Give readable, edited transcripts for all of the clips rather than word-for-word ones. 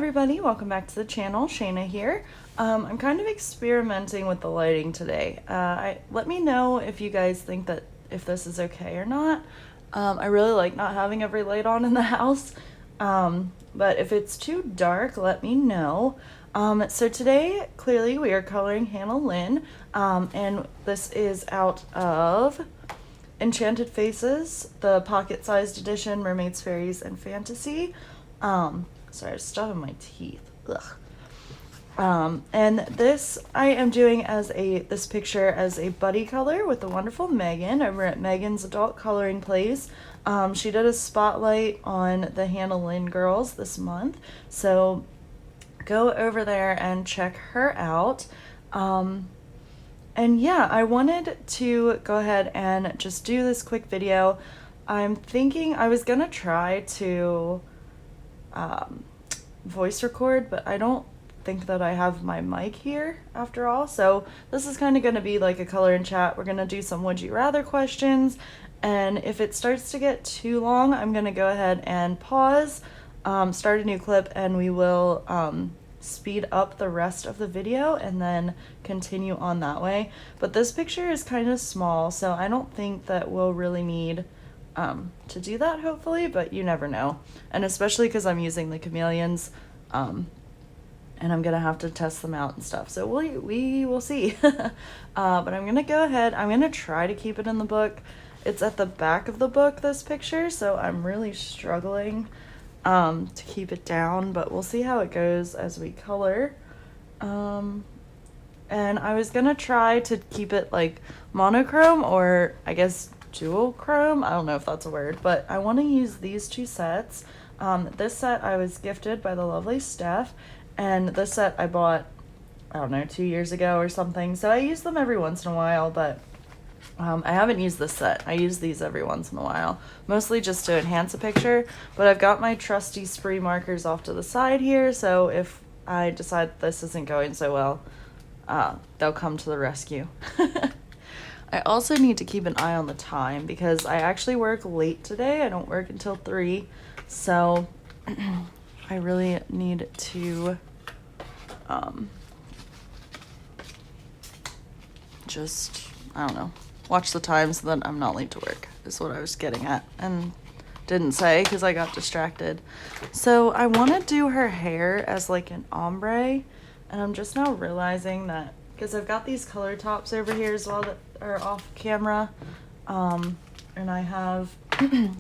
everybody, welcome back to the channel. Shayna here. I'm kind of experimenting with the lighting today. Let me know if you guys think that if this is okay or not. I really like not having every light on in the house, but if it's too dark, let me know. So today, clearly, we are coloring Hannah Lynn, and this is out of Enchanted Faces, the pocket-sized edition, Mermaids, Fairies, and Fantasy. Sorry, I was stuffing my teeth. Ugh. And this I am doing as this picture as a buddy color with the wonderful Megan over at Megan's Adult Coloring Place. She did a spotlight on the Hannah Lynn girls this month, so go over there and check her out. And yeah, I wanted to go ahead and just do this quick video. I'm thinking I was gonna try to voice record, but I don't think that I have my mic here after all, so this is kind of going to be like a color and chat. We're going to do some would you rather questions, and if it starts to get too long, I'm going to go ahead and pause, start a new clip, and we will speed up the rest of the video and then continue on that way. But this picture is kind of small, so I don't think that we'll really need to do that, hopefully, but you never know. And especially because I'm using the Chameleons, and I'm gonna have to test them out and stuff, so we will see. But I'm gonna go ahead, I'm gonna try to keep it in the book. It's at the back of the book, this picture, so I'm really struggling to keep it down, but we'll see how it goes as we color. And I was gonna try to keep it like monochrome, or I guess dual chrome, I don't know if that's a word, but I want to use these two sets. This set I was gifted by the lovely Steph, and this set I bought, I don't know, 2 years ago or something, so I use them every once in a while, but I haven't used this set. I use these every once in a while, mostly just to enhance a picture, but I've got my trusty spree markers off to the side here, so if I decide this isn't going so well, they'll come to the rescue. I also need to keep an eye on the time because I actually work late today. I don't work until 3, so I really need to just, I don't know, watch the time so that I'm not late to work is what I was getting at and didn't say because I got distracted. So I want to do her hair as like an ombre, and I'm just now realizing that because I've got these color tops over here as well that are off camera, and I have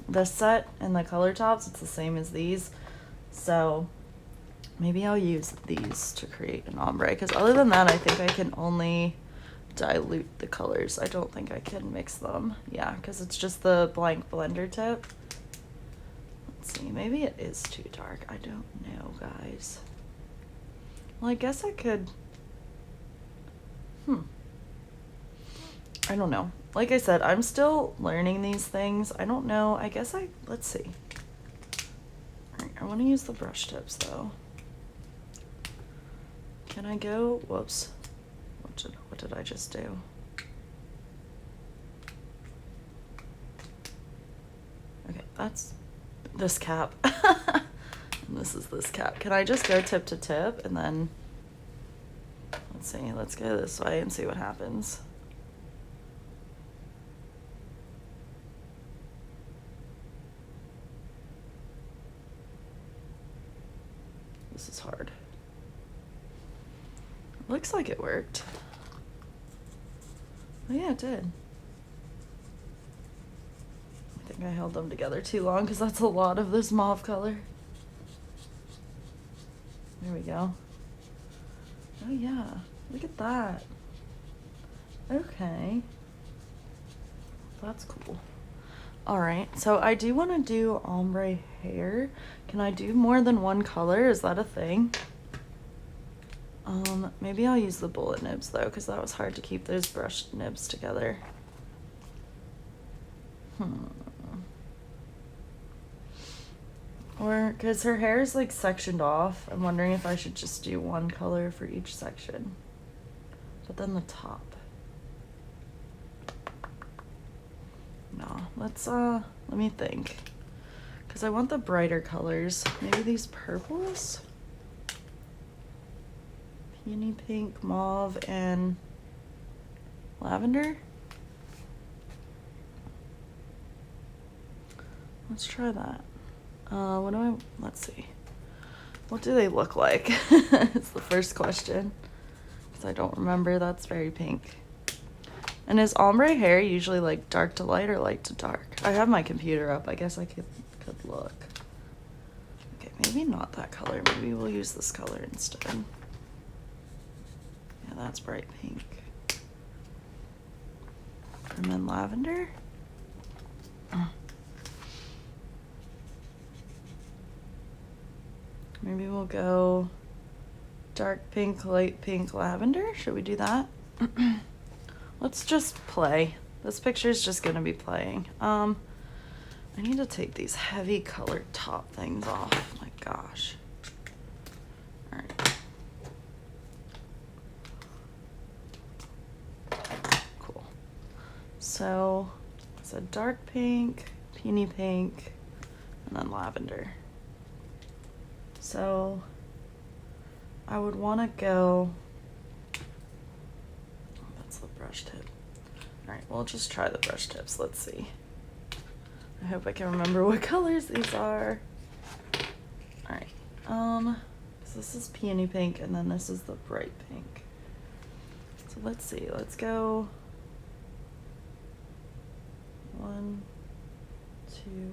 this set and the color tops, it's the same as these, so maybe I'll use these to create an ombre, because other than that I think I can only dilute the colors. I don't think I can mix them, yeah, because it's just the blank blender tip. Let's see, maybe it is too dark, I don't know, guys. Well, I guess I could I don't know. Like I said, I'm still learning these things. I don't know. I guess let's see. Alright, I want to use the brush tips though. Can I go? Whoops. What did I just do? Okay, that's this cap. And this is this cap. Can I just go tip to tip and then, let's see, let's go this way and see what happens. This is hard. Looks like it worked. Oh yeah, it did. I think I held them together too long because that's a lot of this mauve color. There we go. Oh yeah, look at that. Okay. That's cool. Alright, so I do want to do ombre hair. Can I do more than one color? Is that a thing? Maybe I'll use the bullet nibs though, because that was hard to keep those brush nibs together. Or, because her hair is like sectioned off, I'm wondering if I should just do one color for each section. But then the top. No, let me think. Because I want the brighter colors. Maybe these purples? peony pink, mauve, and lavender. Let's try that. Let's see. What do they look like? It's the first question. Because I don't remember. That's very pink. And is ombre hair usually like dark to light or light to dark? I have my computer up. I guess I could look. Okay, maybe not that color. Maybe we'll use this color instead. Yeah, that's bright pink. And then lavender. Maybe we'll go dark pink, light pink, lavender. Should we do that? Let's just play. This picture is just gonna be playing. I need to take these heavy colored top things off. My gosh. All right. Cool. So it's a dark pink, peony pink, and then lavender. So I would want to go, that's the brush tip. All right, we'll just try the brush tips. Let's see. I hope I can remember what colors these are. All right, so this is peony pink and then this is the bright pink. So let's see, let's go 1, 2,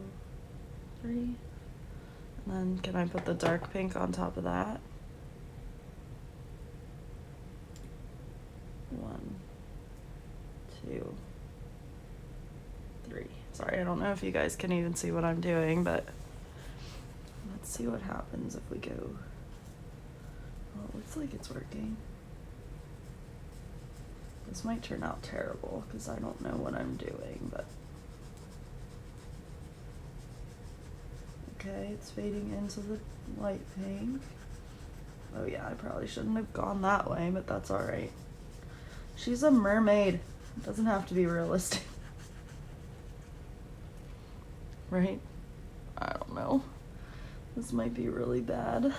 3. And then can I put the dark pink on top of that? 1, 2, 3. Sorry, I don't know if you guys can even see what I'm doing, but let's see what happens if we go. Well, it looks like it's working. This might turn out terrible because I don't know what I'm doing, but okay, it's fading into the light pink. Oh yeah, I probably shouldn't have gone that way, but that's all right. She's a mermaid. It doesn't have to be realistic. Right? I don't know. This might be really bad.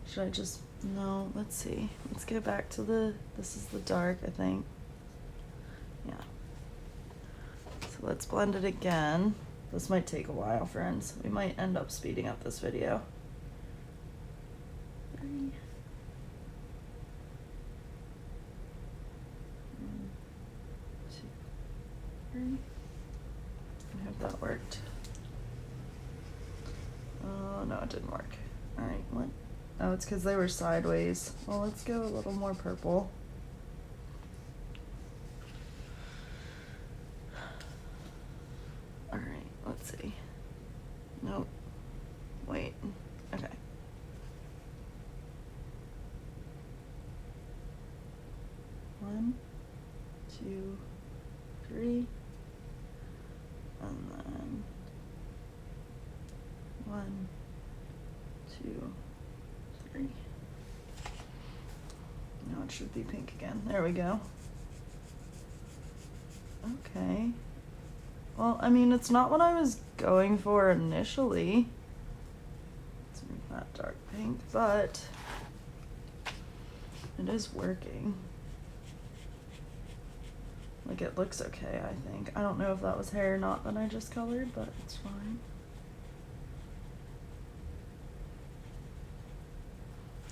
Should I just, no, let's see. Let's get back to this is the dark, I think. Yeah. So let's blend it again. This might take a while, friends. We might end up speeding up this video. 3. 1, 2, 3. I hope that worked. Oh, no, it didn't work. All right, what? Oh, it's because they were sideways. Well, let's go a little more purple. All right, let's see. Nope. Wait. Okay. 1, 2, 3. And then 1, 2, 3. Now it should be pink again. There we go. Okay. Well, I mean, it's not what I was going for initially. Let's make that dark pink, but it is working. Like, it looks okay, I think. I don't know if that was hair or not that I just colored, but it's fine.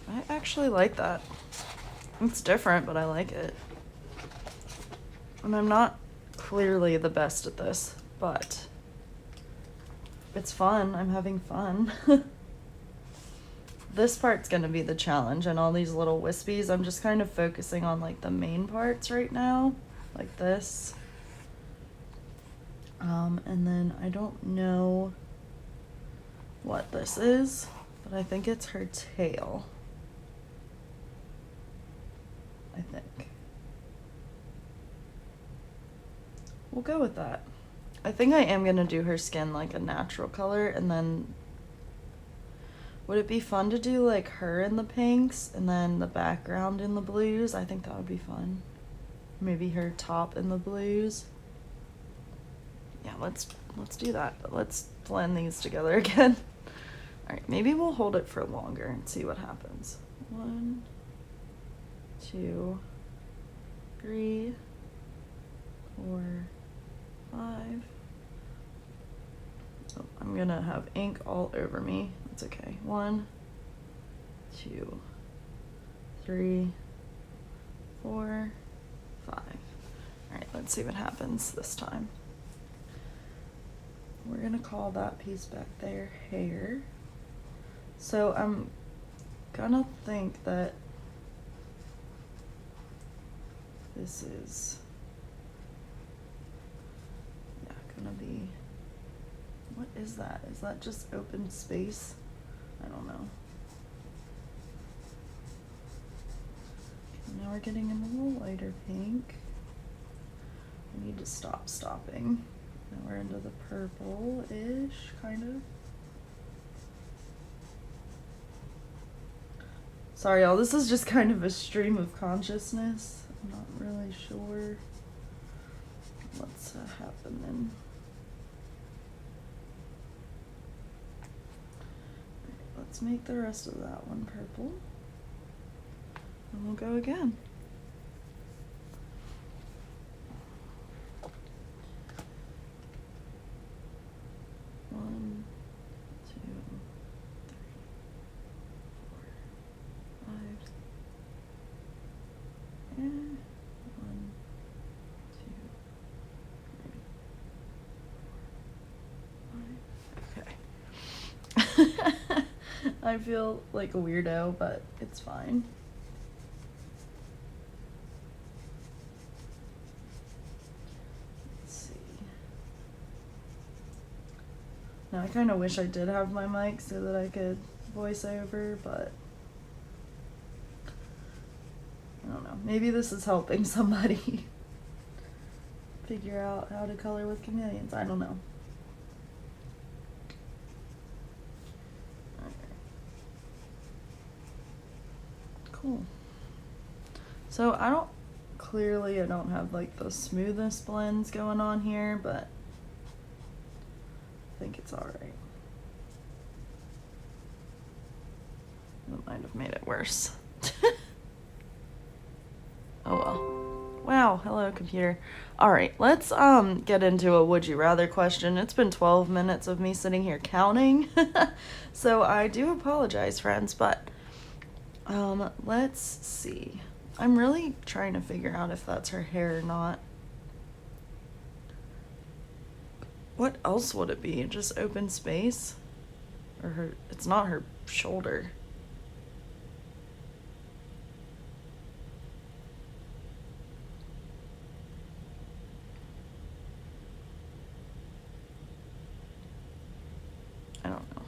I actually like that. It's different, but I like it. And I'm not clearly the best at this, but it's fun. I'm having fun. This part's gonna be the challenge, and all these little wispies, I'm just kind of focusing on like the main parts right now, like this. And then I don't know what this is, but I think it's her tail. I think. We'll go with that. I think I am gonna do her skin like a natural color, and then would it be fun to do like her in the pinks and then the background in the blues? I think that would be fun. Maybe her top in the blues. Yeah, let's do that. But let's blend these together again. Alright, maybe we'll hold it for longer and see what happens. 1, 2, 3, 4, 5. Oh, I'm gonna have ink all over me. That's okay. 1, 2, 3, 4, 5. Alright, let's see what happens this time. We're gonna call that piece back there hair. So I'm gonna think that this is, yeah, gonna be, what is that? Is that just open space? I don't know. Now we're getting in a little lighter pink. I need to stop stopping. Now we're into the purple-ish, kind of. Sorry, y'all, this is just kind of a stream of consciousness. I'm not really sure what's happening. Right, let's make the rest of that one purple. And we'll go again. One, 2, 3, 4, 5. And 1, 2, 3, 4, 5. Okay. I feel like a weirdo, but it's fine. Now, I kind of wish I did have my mic so that I could voice over, but I don't know. Maybe this is helping somebody figure out how to color with chameleons. I don't know. Okay. Cool. So I don't have like the smoothest blends going on here, but I think it's alright. That might have made it worse. Oh well. Wow, hello computer. Alright, let's get into a would you rather question. It's been 12 minutes of me sitting here counting. So I do apologize, friends, but let's see. I'm really trying to figure out if that's her hair or not. What else would it be? Just open space? Or her, it's not her shoulder. I don't know.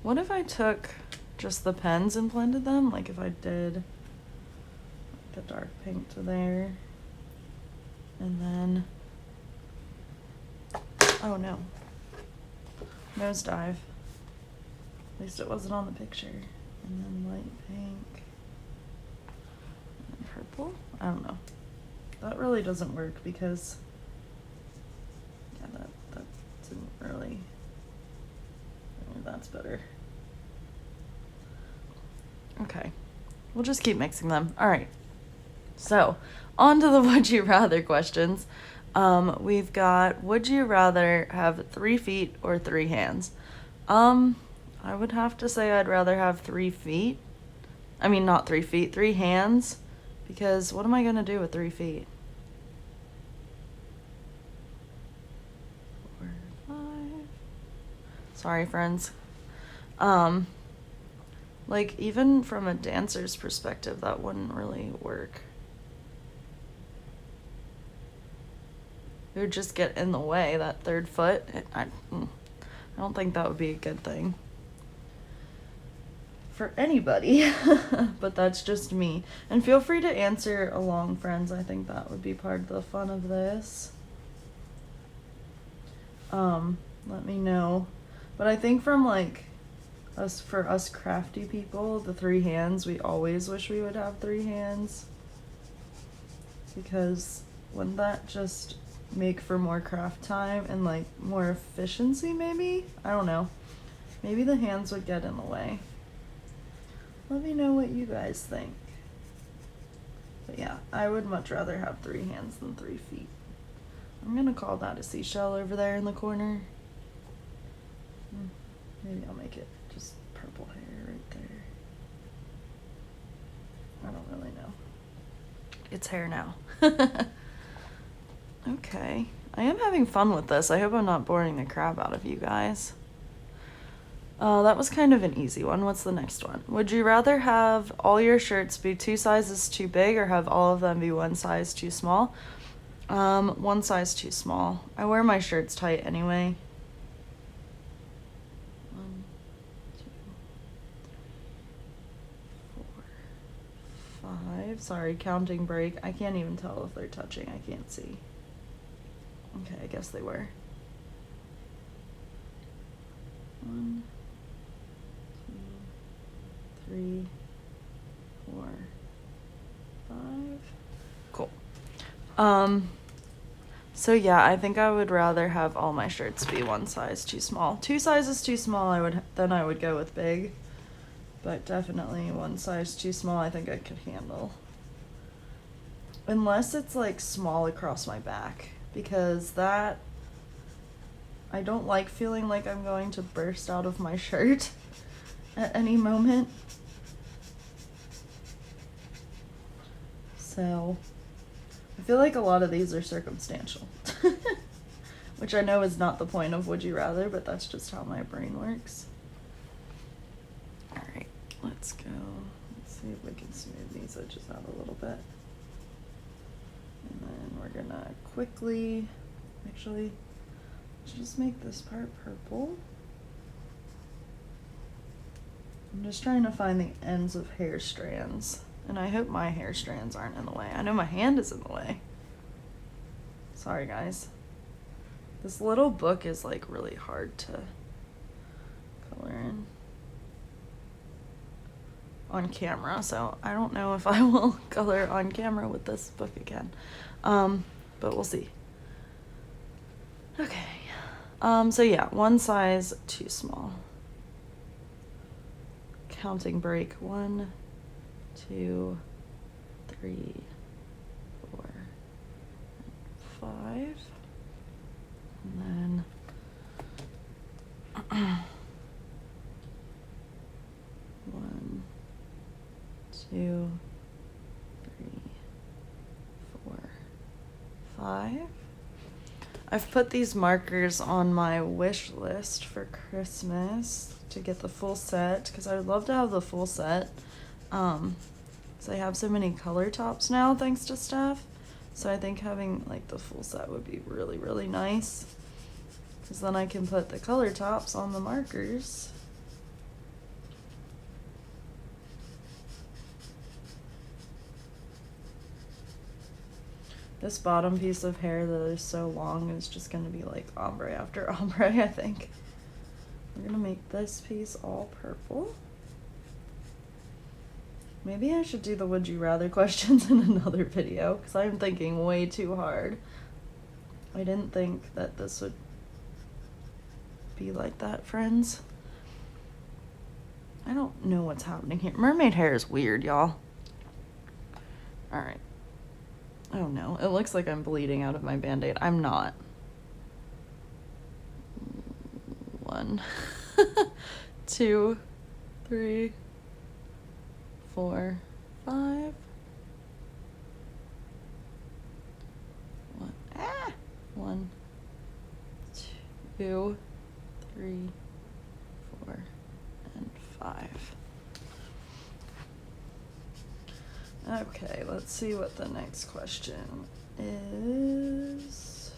What if I took just the pens and blended them? Like if I did the dark pink to there. And then, oh no. Nosedive. At least it wasn't on the picture. And then light pink. And purple? I don't know. That really doesn't work because, yeah, that didn't really, that's better. Okay. We'll just keep mixing them. Alright. So, on to the would you rather questions. We've got, would you rather have 3 feet or 3 hands? I would have to say I'd rather have 3 feet. I mean, not 3 feet, 3 hands. Because what am I gonna do with 3 feet? 4, 5. Sorry, friends. Like, even from a dancer's perspective, that wouldn't really work. It would just get in the way, that 3rd foot. I don't think that would be a good thing for anybody, but that's just me. And feel free to answer along, friends. I think that would be part of the fun of this. Let me know. But I think from like for us crafty people, the 3 hands, we always wish we would have 3 hands. Because wouldn't that just make for more craft time and like more efficiency maybe? I don't know. Maybe the hands would get in the way. Let me know what you guys think. But yeah, I would much rather have 3 hands than 3 feet. I'm gonna call that a seashell over there in the corner. Maybe I'll make it just purple hair right there. I don't really know. It's hair now. Okay. I am having fun with this. I hope I'm not boring the crap out of you guys. That was kind of an easy one. What's the next one? Would you rather have all your shirts be 2 sizes too big or have all of them be 1 size too small? 1 size too small. I wear my shirts tight anyway. 1, 2, 4, 5. Sorry, counting break. I can't even tell if they're touching. I can't see. Okay, I guess they were. 1, 2, 3, 4, 5. Cool. So yeah, I think I would rather have all my shirts be 1 size too small. 2 sizes too small, I would go with big. But definitely 1 size too small, I think I could handle. Unless it's like small across my back, because that, I don't like feeling like I'm going to burst out of my shirt at any moment. So I feel like a lot of these are circumstantial, which I know is not the point of Would You Rather, but that's just how my brain works. All right, let's go. Let's see if we can smooth these edges out a little bit. And then we're gonna quickly, actually, let's just make this part purple. I'm just trying to find the ends of hair strands. And I hope my hair strands aren't in the way. I know my hand is in the way. Sorry, guys. This little book is like really hard to color in on camera, so I don't know if I will color on camera with this book again. But we'll see. Okay. So yeah, 1 size too small. Counting break. 1, 2, 3, 4, 5, and then 1, 2, 3, 4, 5. I've put these markers on my wish list for Christmas to get the full set, because I would love to have the full set. So I have so many color tops now thanks to Steph. So I think having like the full set would be really, really nice, because then I can put the color tops on the markers. This bottom piece of hair that is so long is just going to be like ombre after ombre, I think. We're going to make this piece all purple. Maybe I should do the Would You Rather questions in another video, because I'm thinking way too hard. I didn't think that this would be like that, friends. I don't know what's happening here. Mermaid hair is weird, y'all. Alright. Oh no, it looks like I'm bleeding out of my Band-Aid. I'm not. 1, 2, 3, 4, 5. 1, 2, 3, 4, and 5. Okay, let's see what the next question is.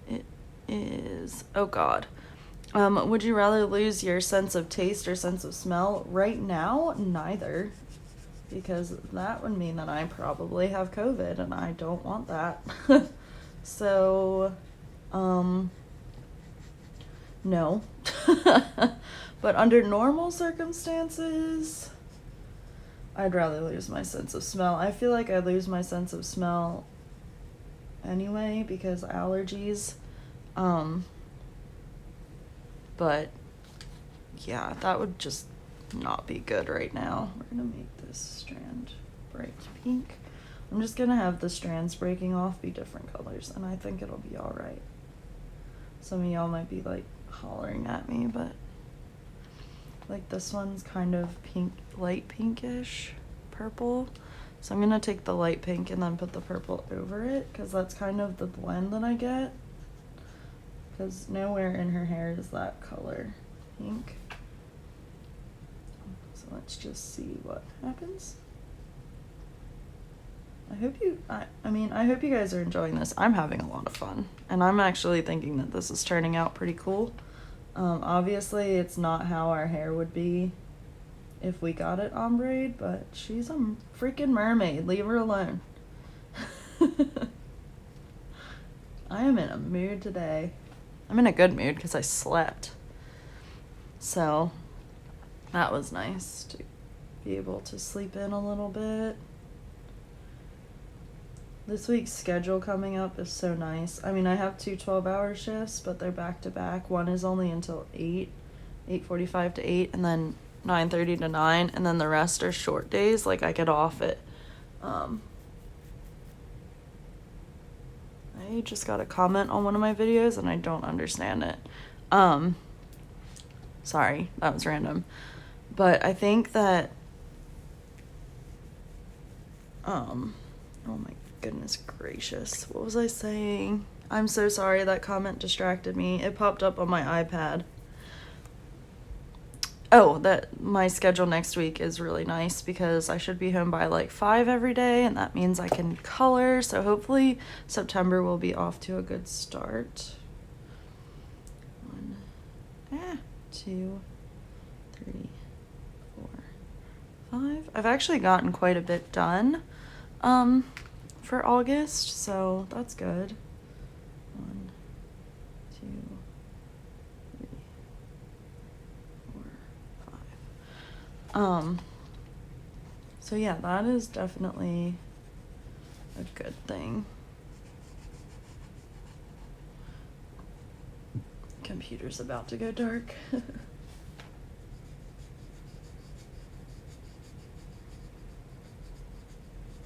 It is, oh God. Would you rather lose your sense of taste or sense of smell? Right now, neither. Because that would mean that I probably have COVID, and I don't want that. So, no. But under normal circumstances, I'd rather lose my sense of smell. I feel like I lose my sense of smell anyway because allergies. But yeah, that would just not be good right now. We're gonna make this strand bright pink. I'm just gonna have the strands breaking off be different colors, and I think it'll be all right. Some of y'all might be like hollering at me, but like this one's kind of pink, light pinkish purple. So I'm gonna take the light pink and then put the purple over it, because that's kind of the blend that I get. Because nowhere in her hair is that color pink. So let's just see what happens. I hope you guys are enjoying this. I'm having a lot of fun, and I'm actually thinking that this is turning out pretty cool. Obviously it's not how our hair would be if we got it ombre, but she's a freaking mermaid. Leave her alone. I am in a mood today. I'm in a good mood because I slept. So that was nice to be able to sleep in a little bit. This week's schedule coming up is so nice. I mean, I have 2 12-hour shifts, but they're back to back. One is only until 8:45 to 8, and then 9:30 to 9, and then the rest are short days. Like, I get off at I just got a comment on one of my videos and I don't understand it. Sorry, that was random. But I think that oh my goodness gracious, what was I saying? I'm so sorry, that comment distracted me. It popped up on my iPad. Oh, that my schedule next week is really nice because I should be home by like 5 every day, and that means I can color. So hopefully September will be off to a good start. 2, 3, 4, 5. I've actually gotten quite a bit done for August, so that's good. 1, 2, 3, 4, 5. So yeah, that is definitely a good thing. Computer's about to go dark.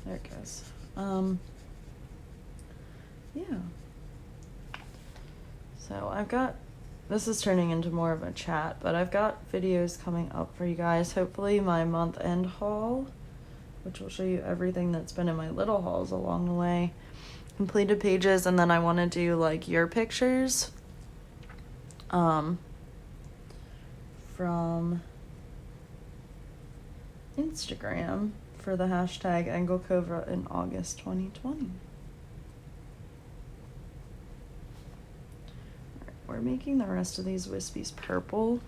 There it goes. Yeah. So I've got, this is turning into more of a chat, but I've got videos coming up for you guys. Hopefully my month-end haul, which will show you everything that's been in my little hauls along the way. Completed pages, and then I want to do like your pictures from Instagram for the hashtag Angle Cobra in August 2020. Alright, we're making the rest of these wispies purple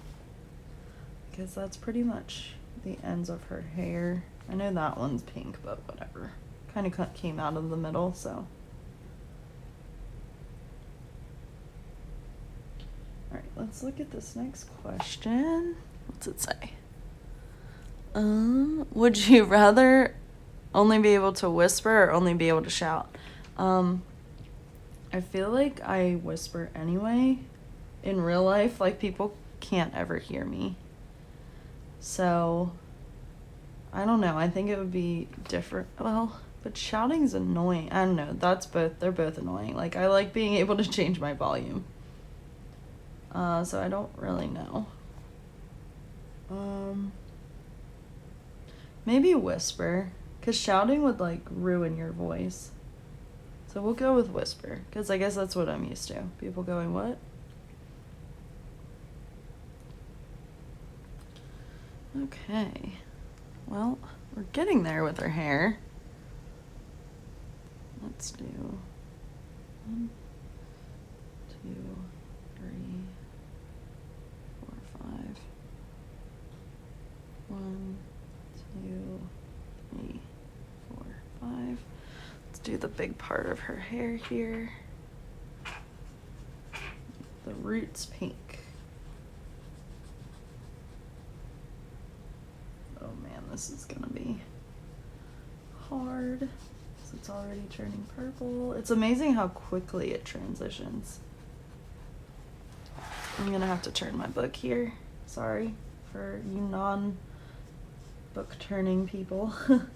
because that's pretty much the ends of her hair. I know that one's pink, but whatever. Kind of came out of the middle, so. Alright, let's look at this next question. What's it say? Would you rather only be able to whisper or only be able to shout? I feel like I whisper anyway. In real life, like, people can't ever hear me. So, I don't know. I think it would be different. Well, but shouting's annoying. I don't know. They're both annoying. Like, I like being able to change my volume. So I don't really know. Maybe whisper, because shouting would, like, ruin your voice. So we'll go with whisper, because I guess that's what I'm used to. People going, what? Okay. Well, we're getting there with her hair. Let's do 1, 2, 3, 4, 5. 1, 2, 3, 4, 5. Let's do the big part of her hair here. The roots pink. Oh man, this is gonna be hard. So it's already turning purple. It's amazing how quickly it transitions. I'm gonna have to turn my book here. Sorry for you non-book turning people. Alright,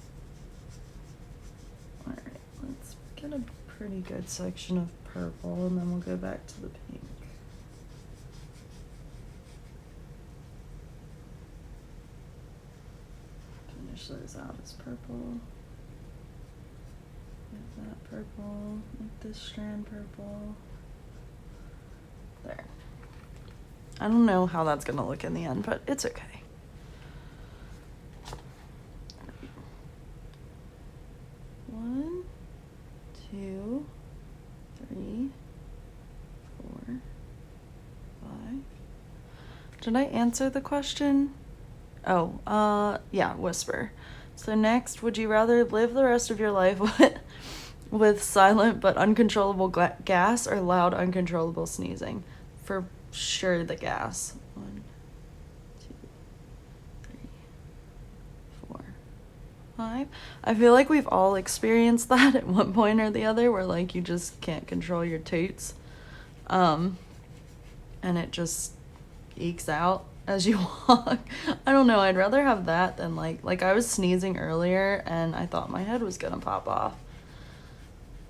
let's get a pretty good section of purple and then we'll go back to the pink. Finish those out as purple. Make that purple, make this strand purple. There. I don't know how that's gonna look in the end, but it's okay. One, two, three, four, five. Did I answer the question? Oh, yeah, whisper. So next, would you rather live the rest of your life with silent but uncontrollable gas or loud uncontrollable sneezing? For sure the gas. 1, 2, 3, 4, 5. I feel like we've all experienced that at one point or the other where like you just can't control your toots. And it just ekes out as you walk. I don't know, I'd rather have that than like I was sneezing earlier and I thought my head was gonna pop off.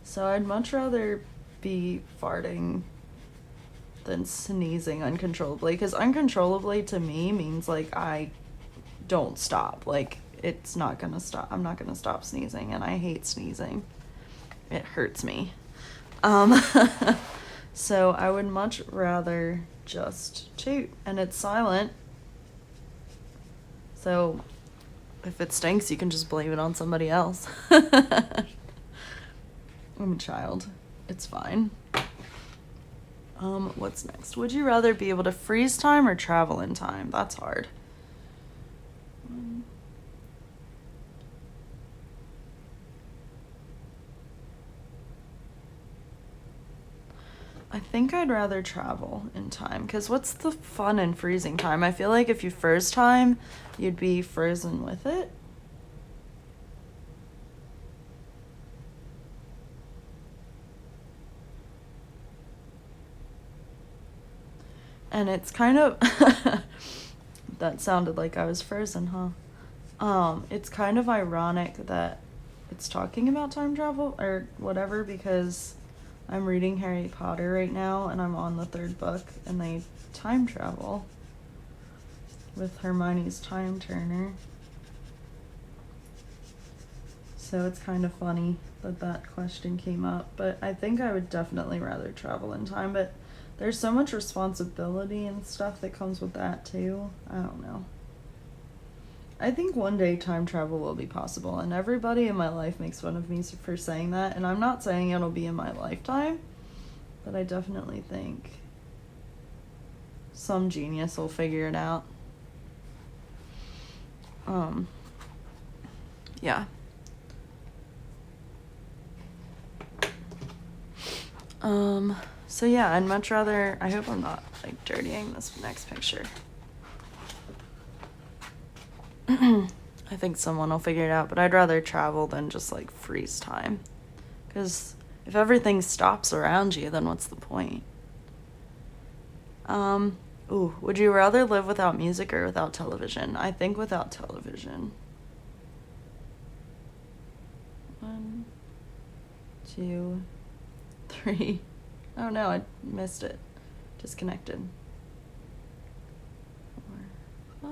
So I'd much rather be farting than sneezing uncontrollably, because uncontrollably to me means like I don't stop. Like it's not gonna stop. I'm not gonna stop sneezing, and I hate sneezing. It hurts me. So I would much rather just toot, and it's silent. So if it stinks, you can just blame it on somebody else. I'm a child. It's fine. What's next? Would you rather be able to freeze time or travel in time? That's hard. I think I'd rather travel in time, because what's the fun in freezing time? I feel like if you freeze time, you'd be frozen with it. And it's kind of that sounded like I was frozen, huh? It's kind of ironic that it's talking about time travel or whatever, because I'm reading Harry Potter right now and I'm on the 3rd book and they time travel with Hermione's time turner. So it's kind of funny that that question came up, but I think I would definitely rather travel in time, but there's so much responsibility and stuff that comes with that too. I don't know. I think one day time travel will be possible, and everybody in my life makes fun of me for saying that, and I'm not saying it'll be in my lifetime, but I definitely think some genius will figure it out. Yeah. So yeah, I'd much rather, I hope I'm not like dirtying this next picture. I think someone will figure it out, but I'd rather travel than just like freeze time. Because if everything stops around you, then what's the point? Would you rather live without music or without television? I think without television. 1, 2, 3. Oh no, I missed it. Disconnected. 4, 5.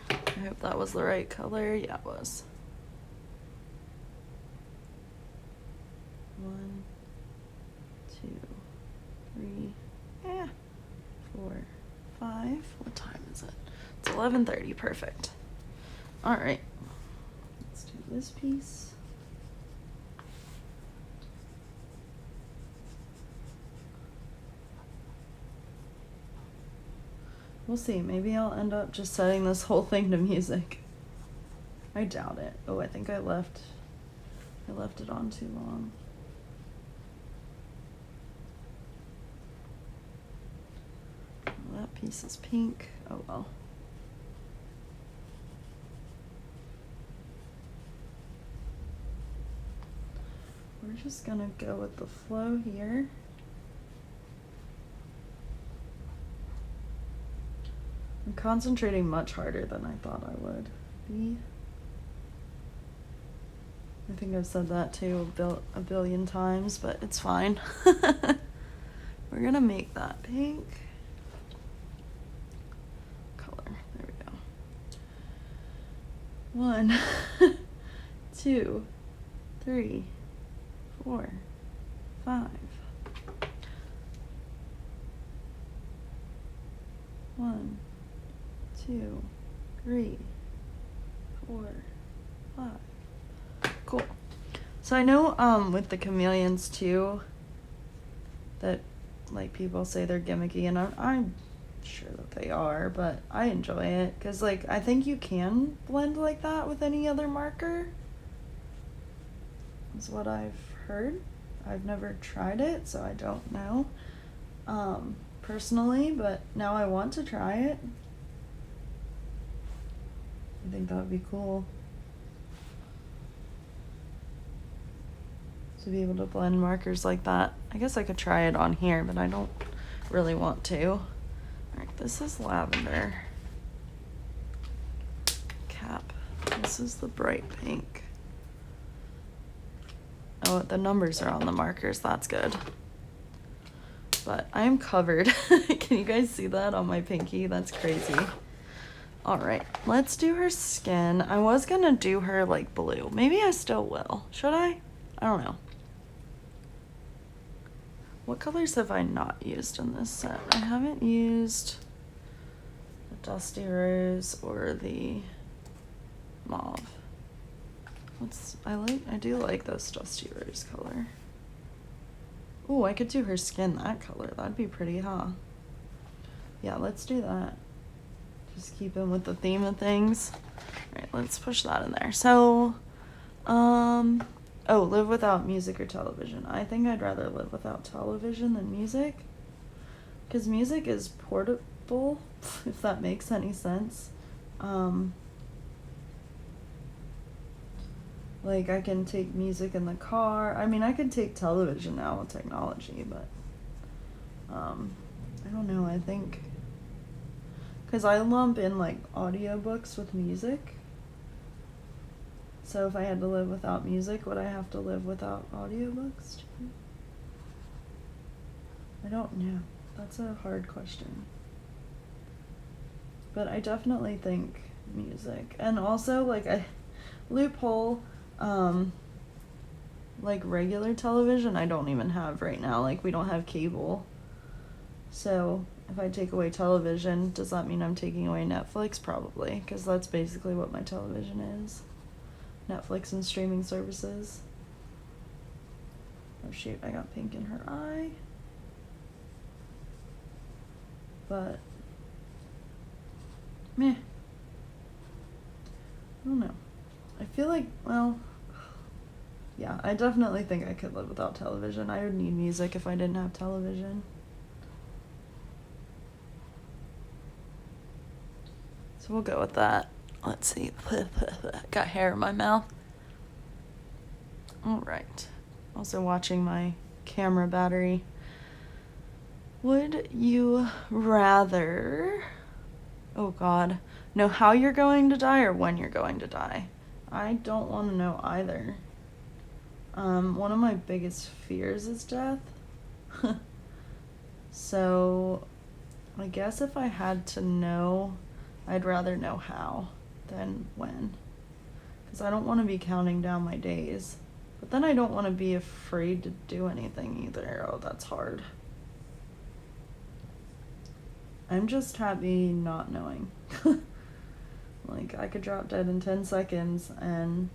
I hope that was the right color. Yeah, it was. 1, 2, 3. Yeah. 4, 5. What time is it? It's 11:30. Perfect. All right. Let's do this piece. We'll see. Maybe I'll end up just setting this whole thing to music. I doubt it. Oh, I think I left it on too long. Well, that piece is pink. Oh well. We're just gonna go with the flow here. I'm concentrating much harder than I thought I would be. I think I've said that too a billion times, but it's fine. We're gonna make that pink color. There we go. 1, 2, 3, 4, 5. 1, 2, 3, 4, 5. Cool. So I know with the chameleons too that like people say they're gimmicky, and I'm sure that they are, but I enjoy it because like I think you can blend like that with any other marker is what I've heard. I've never tried it, so I don't know personally, but now I want to try it. I think that would be cool to be able to blend markers like that. I guess I could try it on here, but I don't really want to. All right, this is lavender. Cap. This is the bright pink. Oh, the numbers are on the markers. That's good. But I am covered. Can you guys see that on my pinky? That's crazy. All right, let's do her skin. I was gonna do her like blue. Maybe I still will. Should I? I don't know. What colors have I not used in this set? I haven't used the Dusty Rose or the mauve. I do like this Dusty Rose color. Ooh, I could do her skin that color. That'd be pretty, huh? Yeah, let's do that. Just keep in with the theme of things. All right, let's push that in there. So, oh, live without music or television. I think I'd rather live without television than music. Because music is portable, if that makes any sense. Like, I can take music in the car. I mean, I could take television now with technology, but, I don't know, I think, because I lump in, like, audiobooks with music. So if I had to live without music, would I have to live without audiobooks too? I don't know. That's a hard question. But I definitely think music. And also, like, loophole, like regular television I don't even have right now. Like, we don't have cable. So if I take away television, does that mean I'm taking away Netflix? Probably, because that's basically what my television is. Netflix and streaming services. Oh shoot, I got pink in her eye. But, meh. I don't know. I feel like, well, yeah, I definitely think I could live without television. I would need music if I didn't have television. So we'll go with that. Let's see. Got hair in my mouth. All right. Also watching my camera battery. Would you rather, oh God, know how you're going to die or when you're going to die? I don't want to know either. One of my biggest fears is death. So I guess if I had to know, I'd rather know how than when. Because I don't want to be counting down my days. But then I don't want to be afraid to do anything either. Oh, that's hard. I'm just happy not knowing. Like, I could drop dead in 10 seconds and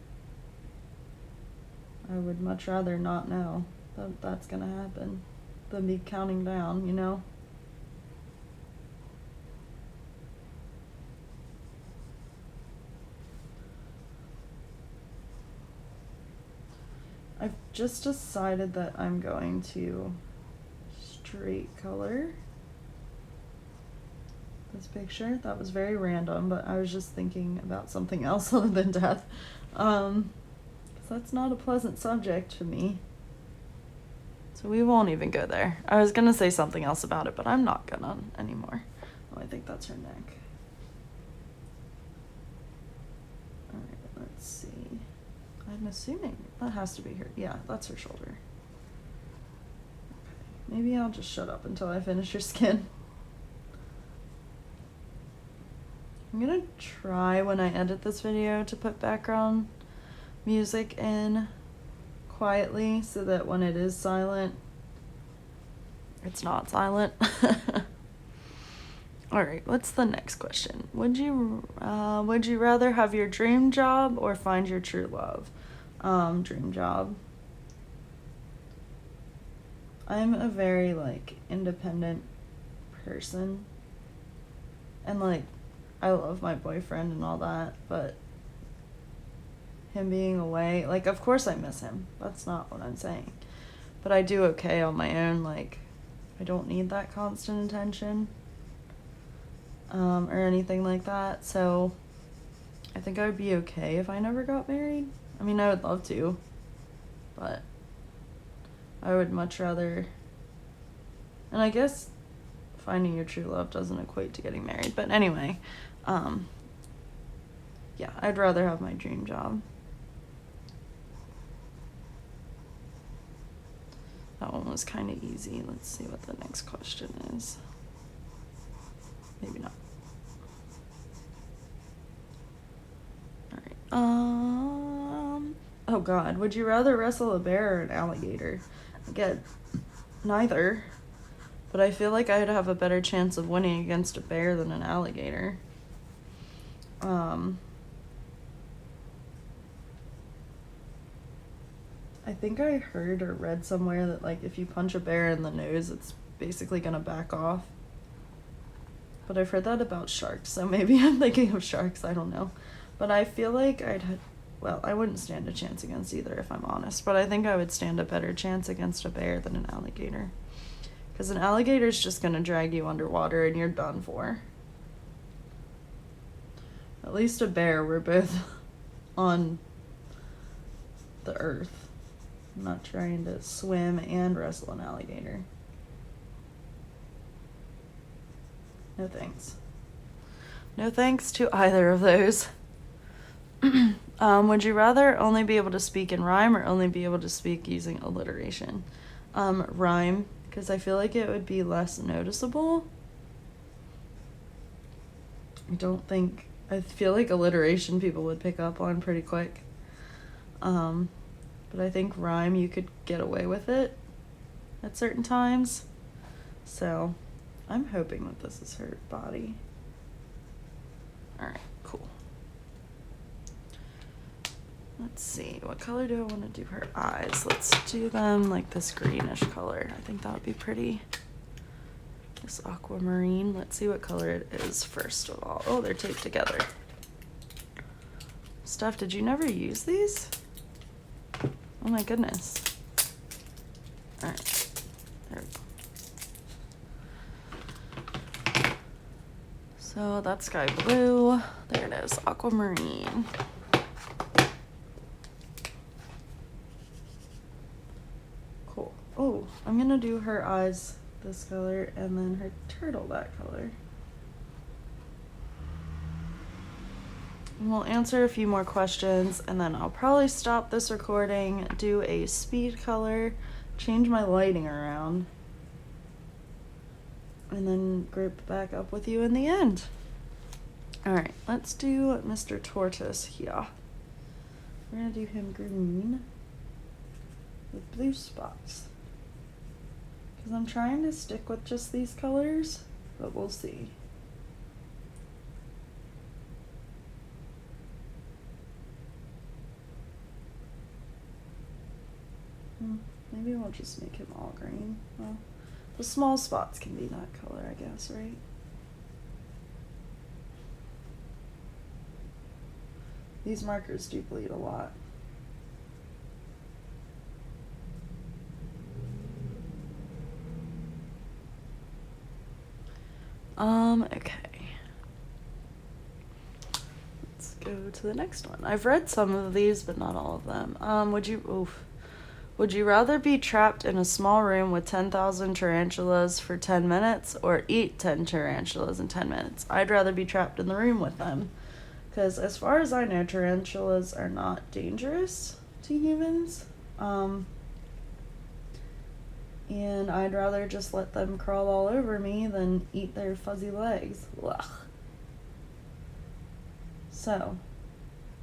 I would much rather not know that that's gonna happen than be counting down, you know? I've just decided that I'm going to straight color this picture. That was very random, but I was just thinking about something else other than death. 'Cause that's not a pleasant subject to me. So we won't even go there. I was gonna say something else about it, but I'm not gonna anymore. Oh, I think that's her neck. Let's see. I'm assuming that has to be her. Yeah, that's her shoulder. Okay. Maybe I'll just shut up until I finish her skin. I'm gonna try when I edit this video to put background music in quietly so that when it is silent, it's not silent. All right, what's the next question? Would you rather have your dream job or find your true love? Dream job. I'm a very, like, independent person. And, like, I love my boyfriend and all that, but him being away, like, of course I miss him. That's not what I'm saying. But I do okay on my own. Like, I don't need that constant attention. Or anything like that. So I think I would be okay if I never got married. I mean, I would love to, but I would much rather, and I guess finding your true love doesn't equate to getting married, but anyway, yeah, I'd rather have my dream job. That one was kind of easy. Let's see what the next question is. Maybe not. Alright. Oh god, would you rather wrestle a bear or an alligator? Again, neither. But I feel like I'd have a better chance of winning against a bear than an alligator. I think I heard or read somewhere that, like, if you punch a bear in the nose, it's basically gonna back off. But I've heard that about sharks, so maybe I'm thinking of sharks, I don't know. But I feel like I wouldn't stand a chance against either, if I'm honest. But I think I would stand a better chance against a bear than an alligator. Because an alligator's just gonna drag you underwater and you're done for. At least a bear, we're both on the earth. I'm not trying to swim and wrestle an alligator. No thanks. No thanks to either of those. Would you rather only be able to speak in rhyme or only be able to speak using alliteration? Rhyme, because I feel like it would be less noticeable. I feel like alliteration people would pick up on pretty quick. But I think rhyme, you could get away with it at certain times. So I'm hoping that this is her body. Alright, cool. Let's see, what color do I want to do her eyes? Let's do them like this greenish color. I think that would be pretty. This aquamarine. Let's see what color it is first of all. Oh, they're taped together. Steph, did you never use these? Oh my goodness. Alright, there we go. So that's sky blue. There it is, aquamarine. Cool. Oh, I'm gonna do her eyes this color and then her turtle that color. And we'll answer a few more questions and then I'll probably stop this recording, do a speed color, change my lighting around, and then group back up with you in the end. Alright, let's do Mr. Tortoise here. We're gonna do him green with blue spots. Because I'm trying to stick with just these colors, but we'll see. Maybe we'll just make him all green. Well, the small spots can be that color, I guess, right? These markers do bleed a lot. Okay. Let's go to the next one. I've read some of these, but not all of them. Would you rather be trapped in a small room with 10,000 tarantulas for 10 minutes or eat 10 tarantulas in 10 minutes? I'd rather be trapped in the room with them. Because as far as I know, tarantulas are not dangerous to humans. And I'd rather just let them crawl all over me than eat their fuzzy legs. Ugh. So,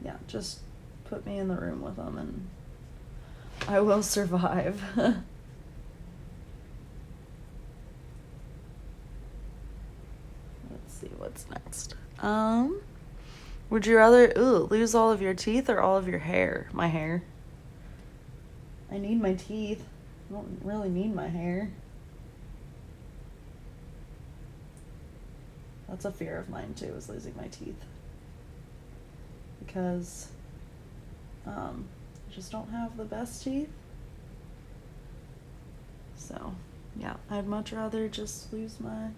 yeah, just put me in the room with them and I will survive. Let's see what's next. Would you rather lose all of your teeth or all of your hair? My hair. I need my teeth. I don't really need my hair. That's a fear of mine too, is losing my teeth. Because I just don't have the best teeth. So, yeah, I'd much rather just lose my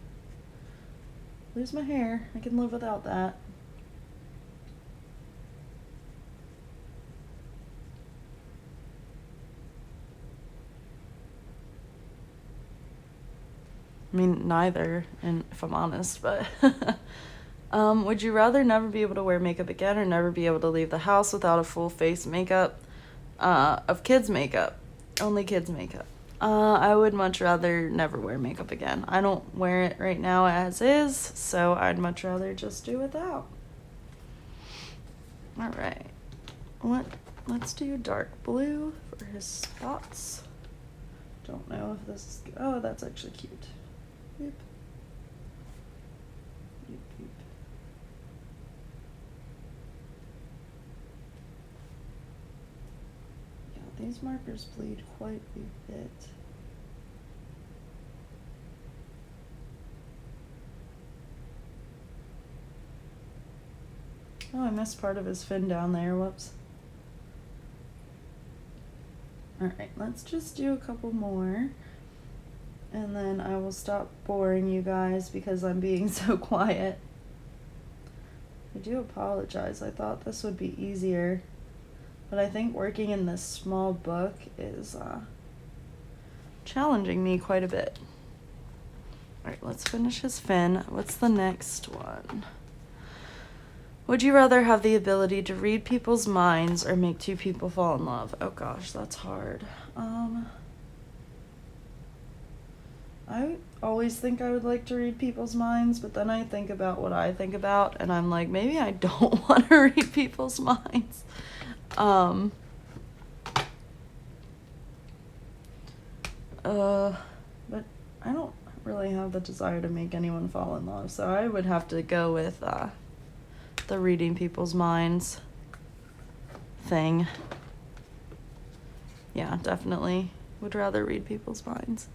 hair. I can live without that. I mean, neither, and if I'm honest, but would you rather never be able to wear makeup again or never be able to leave the house without a full face makeup of kids makeup? Only kids makeup. I would much rather never wear makeup again. I don't wear it right now as is, so I'd much rather just do without. All right. Let's do dark blue for his spots. Don't know if this is good. Oh, that's actually cute. Yep. Yep, yep. Yeah, these markers bleed quite a bit. Oh, I missed part of his fin down there. Whoops. Alright, let's just do a couple more. And then I will stop boring you guys because I'm being so quiet. I do apologize. I thought this would be easier. But I think working in this small book is challenging me quite a bit. Alright, let's finish his fin. What's the next one? Would you rather have the ability to read people's minds or make two people fall in love? Oh gosh, that's hard. I always think I would like to read people's minds, but then I think about what I think about, and I'm like, maybe I don't want to read people's minds. But I don't really have the desire to make anyone fall in love, so I would have to go with the reading people's minds thing. Yeah, definitely would rather read people's minds.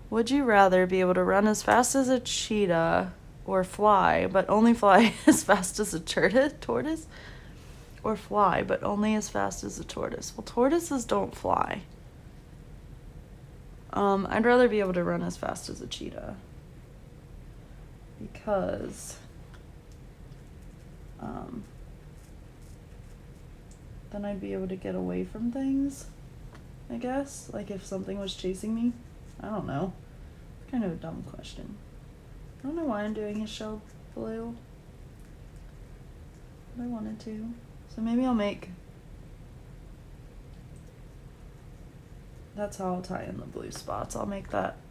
Would you rather be able to run as fast as a cheetah or fly, but only fly as fast as a tortoise? Or fly, but only as fast as a tortoise? Well, tortoises don't fly. I'd rather be able to run as fast as a cheetah. Because then I'd be able to get away from things, I guess. Like if something was chasing me. I don't know. It's kind of a dumb question. I don't know why I'm doing his shell blue. But I wanted to. So maybe I'll make... That's how I'll tie in the blue spots. I'll make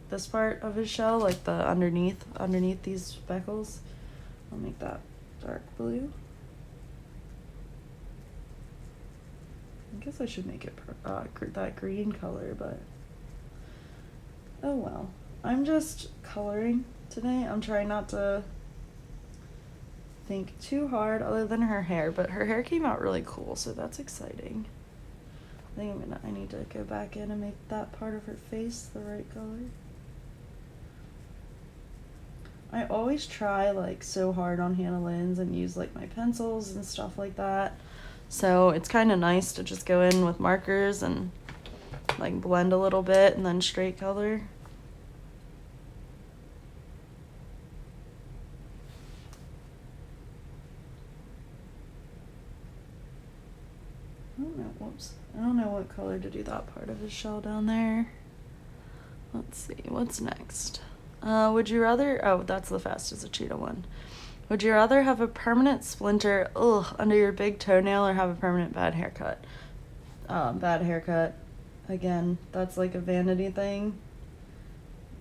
this part of his shell, like the underneath these speckles. I'll make that dark blue. I guess I should make it that green color, but oh well. I'm just coloring today. I'm trying not to think too hard other than her hair, but her hair came out really cool, so that's exciting. I think I need to go back in and make that part of her face the right color. I always try like so hard on Hannah Lynn's and use like my pencils and stuff like that. So it's kind of nice to just go in with markers and like blend a little bit and then straight color. I don't know what color to do that part of his shell down there. Let's see, what's next? Would you rather, oh, that's the fast as a cheetah one. Would you rather have a permanent splinter under your big toenail or have a permanent bad haircut? Bad haircut. Again, that's like a vanity thing.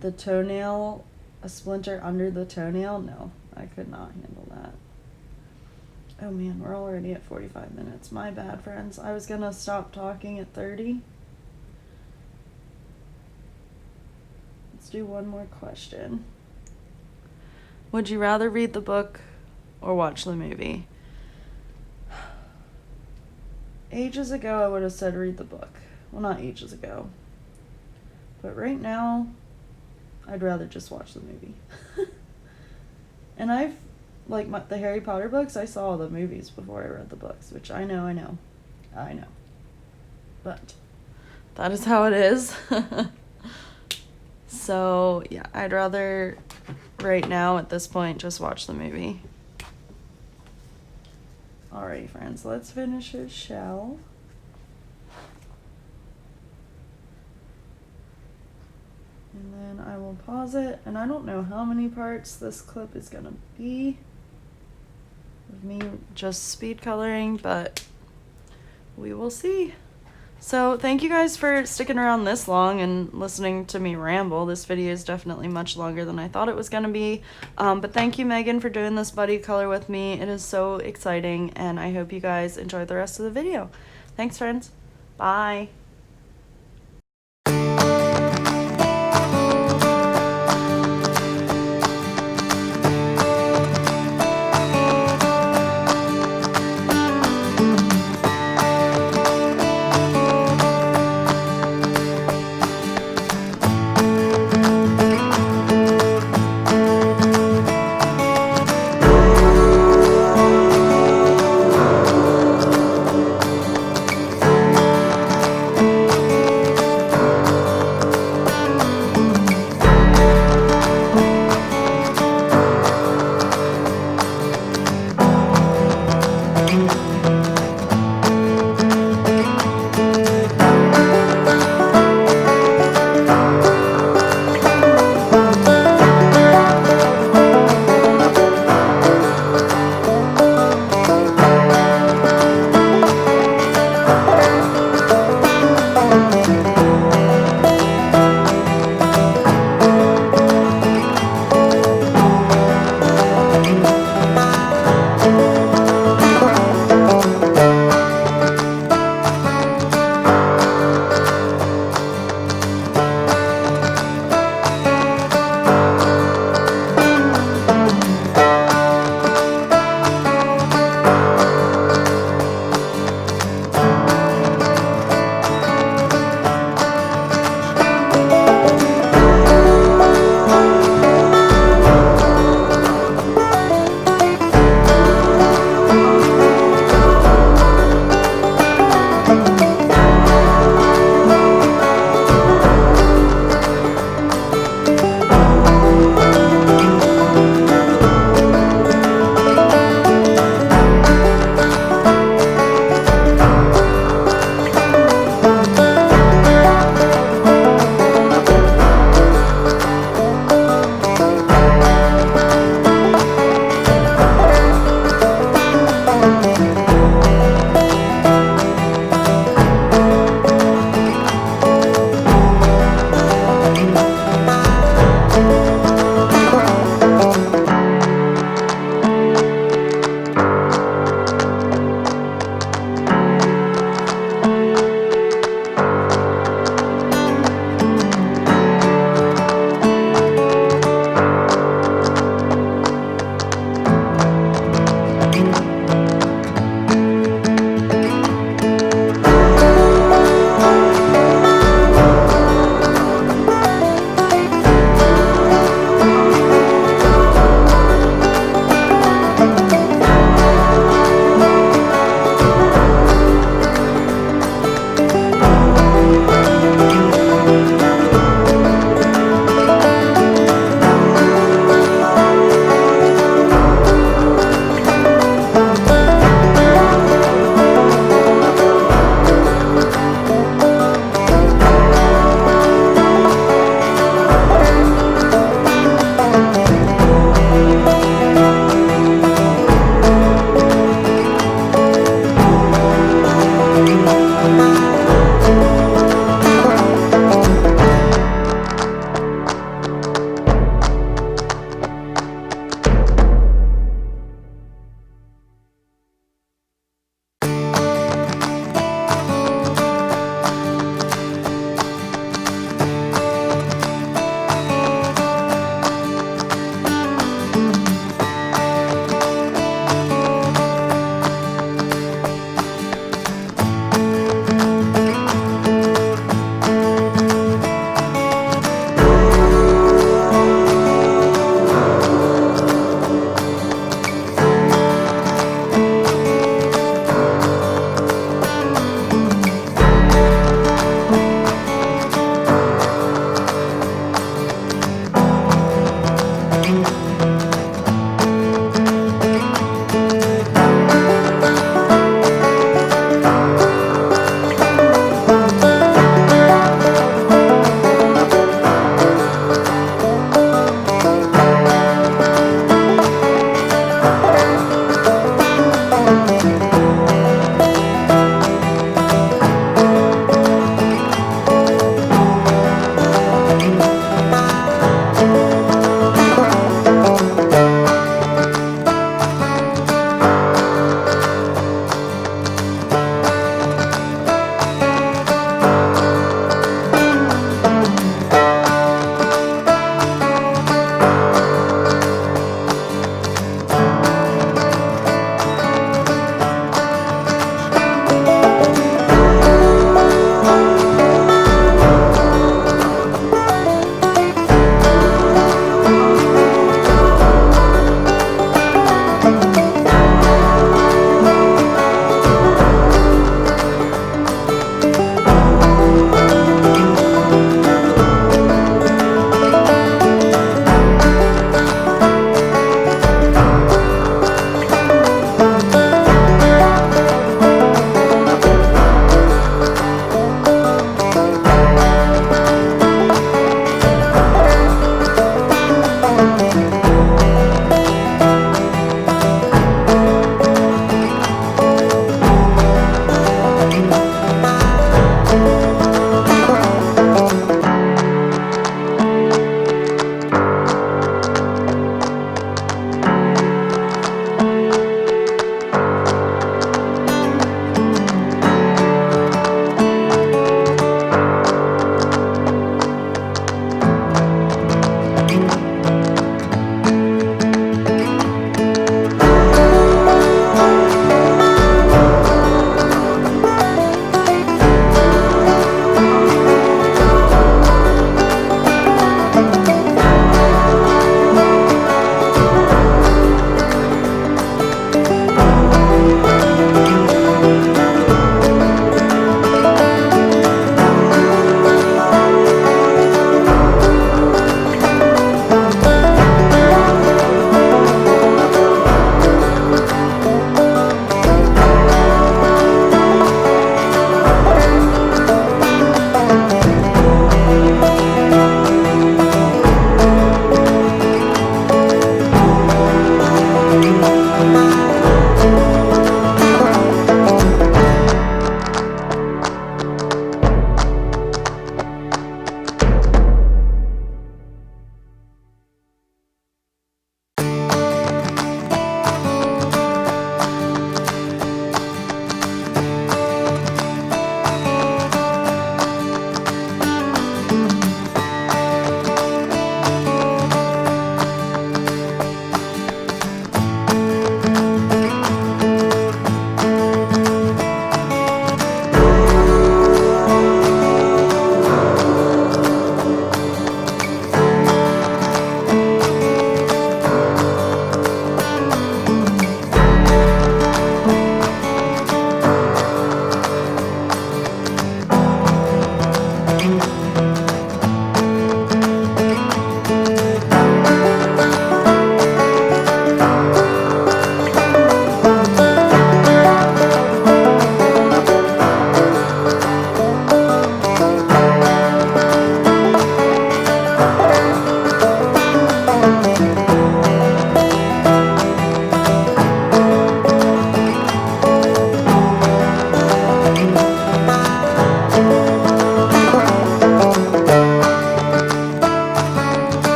The toenail, a splinter under the toenail? No, I could not handle that. Oh man, we're already at 45 minutes. My bad, friends. I was gonna stop talking at 30. Let's do one more question. Would you rather read the book or watch the movie? Ages ago, I would have said read the book. Well, not ages ago. But right now, I'd rather just watch the movie. And I've, like the Harry Potter books, I saw the movies before I read the books, which I know. But that is how it is. So, yeah, I'd rather, right now, at this point, just watch the movie. Alrighty, friends, let's finish his shell. And then I will pause it, and I don't know how many parts this clip is gonna be of me just speed coloring, but we will see. So thank you guys for sticking around this long and listening to me ramble. This video is definitely much longer than I thought it was gonna be. But thank you, Megan, for doing this buddy color with me. It is so exciting, and I hope you guys enjoy the rest of the video. Thanks, friends. Bye.